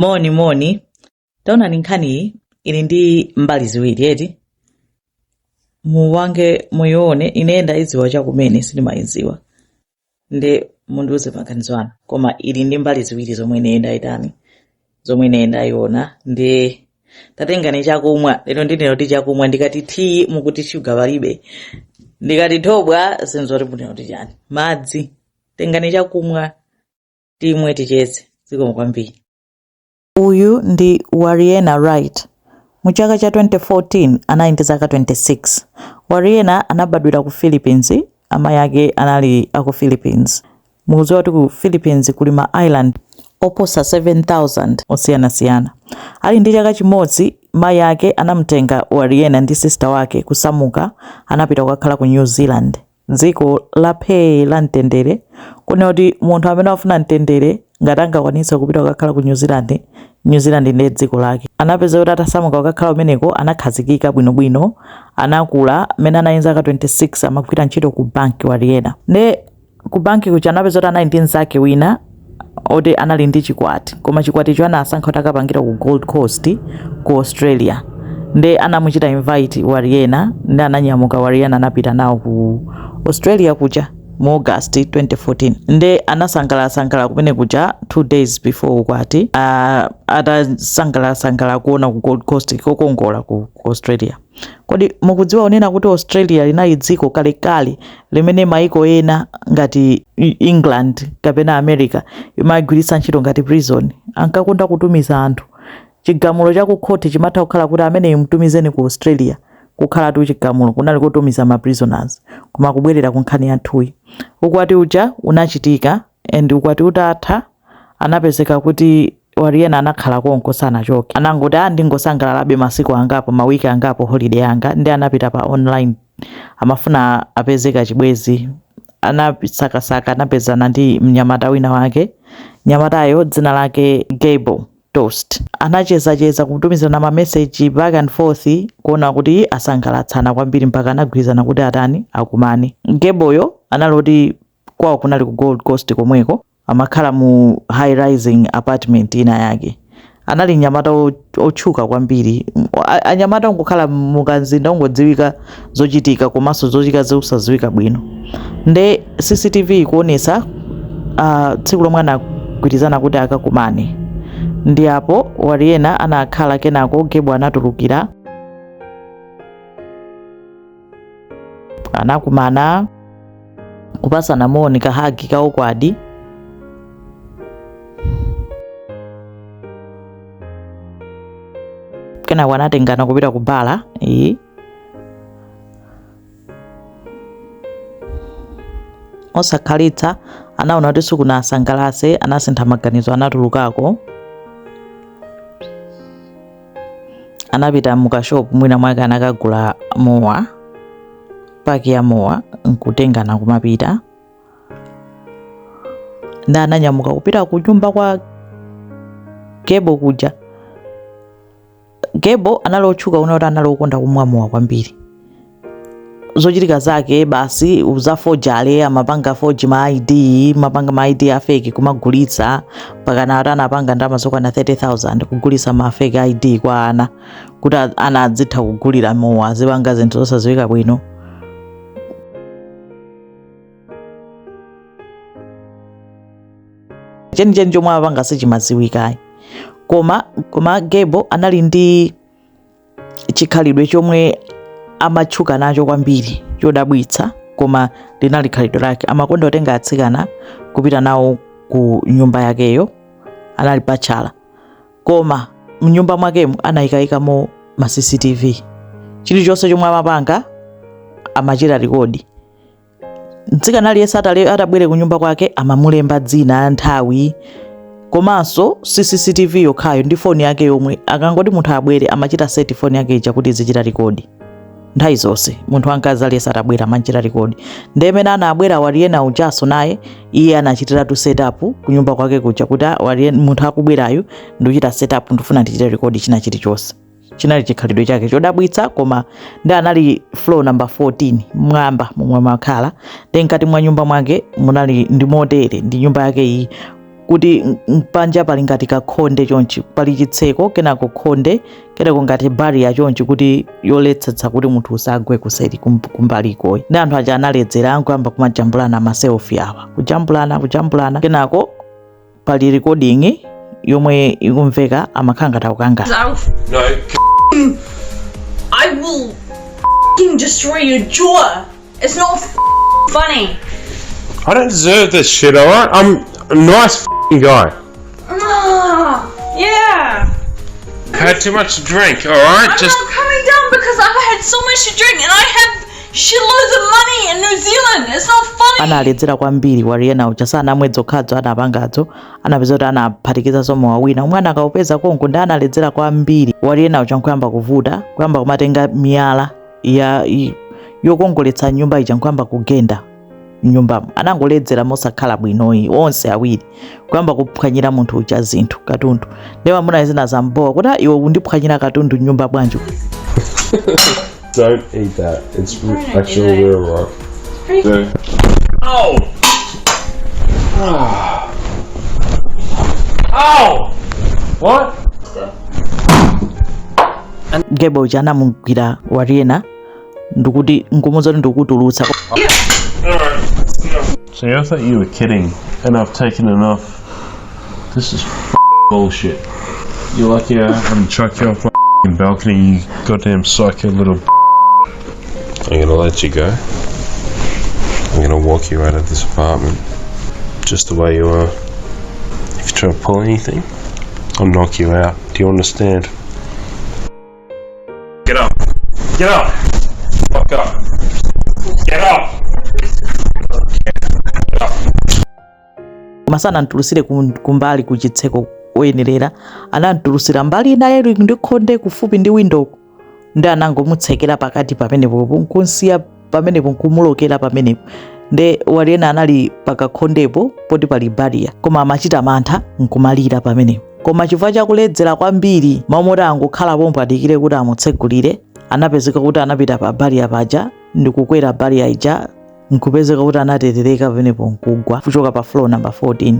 Moni taona Nkhani ili ndi mbali ziwiri eti muwange muyione inenda iziwa chakumene sindimayiziwa nde mundiuze maganizo anu koma ili ndi mbali ziwiri zomwe inenda itani zomwe inenda iona ndi tatengani chakumwa lero ndinero ti chakumwa ndikati tea mukuti sugar palibe ndikati thobwa senzori buneno ti chani madzi tengani chakumwa timwe ticheze zikomo kwambiri. Uyu ndi Warriena Wright. Mu chaka cha 2014 anali ndi zaka 26. Warriena anabadwira ku Philippines, amayi ake anali aku Philippines. Mukudziwa kuti ku Philippines kuli ma island oposa 7,000 osiyanasiyana. Ali ndi chaka chimodzi mayi ake anamutenga Warriena ndi sister wake kusamuka anapita kukakhala ku New Zealand. Dziko laphe la mtendere kune kuti munthu amene afuna mtendere ngati angakwanitsa kupita kukakhala ku New Zealand ndi dziko lake. Anapeza kuti atasamuka kukakhala kumeneko anakhazikika bwinobwino, anakula amene anali zaka 26 amagwira ntchito ku banki Warriena. Ne ku banki kuja anapeza kuti anali ndi mnzake wina oti anali ndi chikwati, koma chikwaticho anasankha kuti akapangira ku Gold Coast ku Australia. Nde anamuchita invite Warriena ndi ananyamuka Warriena anapita nawo ku Australia kuja mu August 2014. Nde anasangalala kumene kuja 2 days before ukwati atasangalala kuona ku Gold Coast kokongola ku Australia. Kodi mukudziwa onena kuti Australia linali dziko kalekale limene maiko ena ngati England kapena America imagwiritsa ntchito ngati prison, ankakonda kutumiza anthu. Chigamulo cha ku court chimatha kukhala kuti amene imutumizeni ku Australia kukhala tu chigamulo kunali kutumiza ma prisoners koma kubwerera ku nkhani yathuyi. Ukwati uja unachitika and ukwati utatha anapezeka kuti Warriena anakhala konko sanachoke. Anangoti ndingosangalalabe masiku angapo mawiki angapo holiday anga ndi anapita pa online amafuna apezeka chibwezi. Anasakasaka anapezana ndi mnyamata wina wake. Nyamatayo dzina lake Gable Toast. Anacheza kutumizana ma message back and forth kuona kuti asangalatsana kwambiri mpaka anagwirizana kuti atani akumane. Gableyo analoti kwawo kunali ku Gold Coast komweko amakhala mu high rising apartment ina yake. Anali nyamata otchuka kwambiri. Anyamata ngokhala mukanzinda ongodziwika zochitika komanso zochitika zosadziwika bwino. Nde CCTV ikuonesa tsiku lomwe anagwirizana kuti akakumane. Ndi apo Warriena anakhala kenako Gable anatulukira anakumana kupasana moni kahagi ka ukwadi. Kena wanatengana kupita ku bala osakhalitsa anaona kuti sikunasangalase anasintha maganizo anatulukako. Anapita mukashop mwina mwake anakagula mowa paki ya mowa nkutengana kumapita. Nda ananyamuka kupita ku nyumba kwa Gable kuja. Gable analotchuka unaona analokonda kumwa mowa kwambiri. Zochitika zake basi uzaforjale amapanga forge ma ID, mapanga ma ID afake kumagulitsa pakana atanapanga ndalama zokwana 30,000 kugulitsa ma fake ID kwa ana kuti ana adzitha kugulira mowa zipanga zinthu zosadziwika bwino. Cheni chomwe apanga sichimadziwika koma Gable anali ndi chikhalidwe chomwe amatchuka nacho kwambiri chodabwitsa koma linali khalidwe lake. Amakonda kutenga atsikana kupita nawo ku nyumba yakeyo, anali pachala koma mnyumba mwakemo anayikamo ma CCTV. Chilichonse chomwe amapanga amachita rekodi. Mtsikana aliyense atabwere ku nyumba kwake amamulemba dzina nthawi komanso CCTV yokhayo ndi phone yake yomwe akangoti munthu abwere amachita set phone yake ija kuti izichita rekodi. Nthawi zonse munthu wankazi aliyense atabwera amachita rekodi. Ndemene anabwera Warriena ujaso naye iye anachitira tu setup ku nyumba kwake kuja kuti Warriena munthu akubwerayo ndikuchita setup ndifuna ndichite rekodi china chilichonse. Chinali chikhalidwe chake chodabwitsa koma ndi anali floor number 14 mwamba momwe makhala. Ndi nkati mwa nyumba mwake munali ndi motere ndi nyumba yake iyi kuti panja pali ngati kakhonde chonchi pali chitseko kenako khonde kenako ngati barrier chonchi kuti yoletsetsa kuti munthu usagwe kuseri kumbaliko ndi anthu aja analedzera angoyamba kumajambulana maselfie awa kujambulana kenako pali recording yomwe ikumveka amakhala ngati akukanga. No, I will destroy your jaw. It's not funny. I don't deserve this shit, alright? I'm a nice guy. Yeah. I had too much to drink, alright? I'm not coming down because I've had so much to drink and I have shitloads of money in New Zealand. It's not funny. Analedzera kwambiri Warriena uja sana mwezi okhadzo anapangadzo anapeza kuti anaphatikiza somo wawina umwana akaupeza konko ndi analedzera kwambiri. Warriena uja nkuyamba kuvuta kuyamba kumatenga miyala yokongoletsa nyumba ija nkuyamba kugenda nyumbamo anangoledzera mosakhala bwinoyi onse awiri kuyamba kuphwanyira munthu uja zinthu katundu ndewa muna zina zambowa kuti iwe undiphwanyira katundu nyumba bwanji. Don't eat that. It's actually real rough. Oh! Oh! What? Gebo uja anamugwira Warriena ndikuti nkumuza ndikutulutsa. See, I thought you were kidding, and I've taken enough. This is bullshit. You're lucky I haven't chucked you off my balcony, you goddamn psycho little. I'm gonna let you go. I'm gonna walk you out of this apartment, just the way you are. If you try to pull anything, I'll knock you out. Do you understand? Get up. Get up. Fuck up. Get up. Masana ntulusire kumbali kuchitseko oyenerera anantulusira mbali naye ndi khonde kufupi ndi window ndi anangomutsekera pakati pamenepo kunsiya pamenepo kumulokera pamenepo nde Warriena anali pakakhondepo poti pali barrier koma amachita mantha nkumalira pamenepo koma chifukwa chakuledzera kwambiri mamota angokhala pompo adikire kuti amutsegulire anapezeka kuti anapita pa barrier paja ndikukwera barrier ija nkupezeka kuti anaterereka pamenepo nkugwa kuchoka pa floor number 14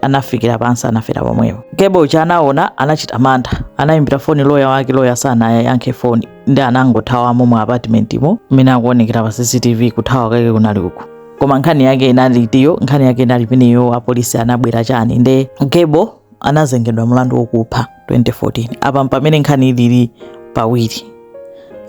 anafikira pansi anafera pomwepo. Gebo cha anaona anachita mantha anayimbira phone lawyer wake lawyer sana yankhe phone ndi anangothawamo mu apartment mo mmene akuonekera pa CCTV kuthawa kake kunali uku koma nkhani yake inali peneyo apolisi anabwera chani nde Gebo anazengedwa mlandu wokupha 2014 apa pamene nkhani ilili pawiri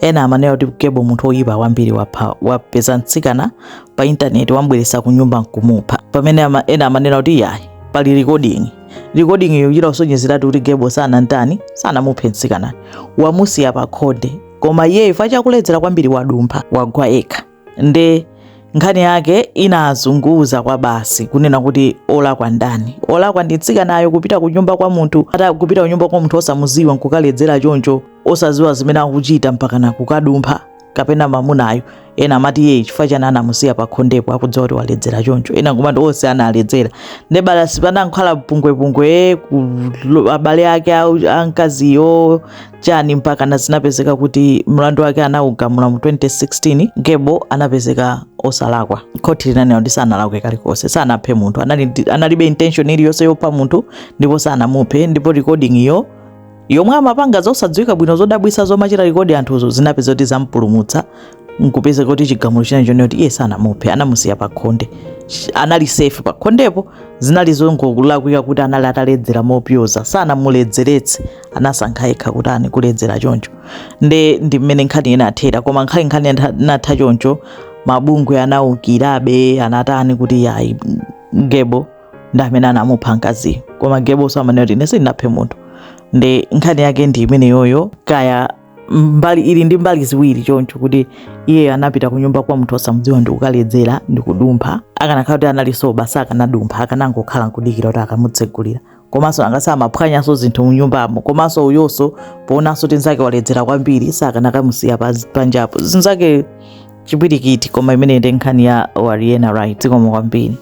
ena amanena kuti Gebo munthu oyipa wambiri wapeza mtsikana pa internet wambweresa ku nyumba nkumupha pamene ena amanena kuti yayi pali recording iyo usonyezeratu kuti Gebo sana muphe mtsikana wamusiya pa khonde koma iye ifa chakuledzera kwambiri wadumpha wagwa eka nde nkhani yake inazunguza kwa basi kunena kuti olakwa ndani olakwa ndi mtsikanayo kupita ku nyumba kwa munthu kupita ku nyumba kwa munthu osamuziwa nkukaledzera choncho osaziwa zimene akuchita mpaka na kukadumpha kapena mamunayo ena amati ye chifukwa chani anamusiya pa khondepo akudziwa kuti waledzera choncho ena ngomati onse analedzera nde balasi panankhala pungwe abale ake ankaziyo chani mpaka na zinapezeka kuti mlandu wake anaugamula mu 2016 Gebo anapezeka osalakwa khoti linanena kuti sanalakwe kalikonse sanaphe munthu analibe intention iliyonse yopha munthu ndipo sanamuphe ndipo recording iyo yomwe amapanga zosadziwika bwino zodabwisa zomachita rekodi anthuzo zinapeza kuti zampulumutsa nkupeza kuti chigamulo china chonena kuti iye sanamuphe anamusiya pa khonde anali safe pa khondepo zinali zongolakwika kuti anali ataledzera mopyoza sanamuledzeretse anasankha yekha kuti ani kuledzera choncho ndi mmene nkhani inathera koma nkhani inatha choncho mabungwe anaukirabe anatani kuti yayi Gebo ndi amene anamupha mkaziyo koma Gebo samanena kuti ine sindinaphe munthu nde nkhani yake ndi imene yoyo kaya mbali ili ndi mbali ziwiri choncho kuti iye anapita ku nyumba kwa munthu osamudziwa ndi kukaledzera ndi kudumpha akanakhala kuti anali soba sakanadumpha akanangokhala nkudikira kuti akamutsegulira komanso angasamaphwanyaso zinthu mu nyumbamo komanso uyonso poonanso kuti nzake waledzera kwambiri sakanakamusiya panjapo zinzake chipwirikiti koma imene ndi nkhani ya Warriena Wright zikomo kwambiri.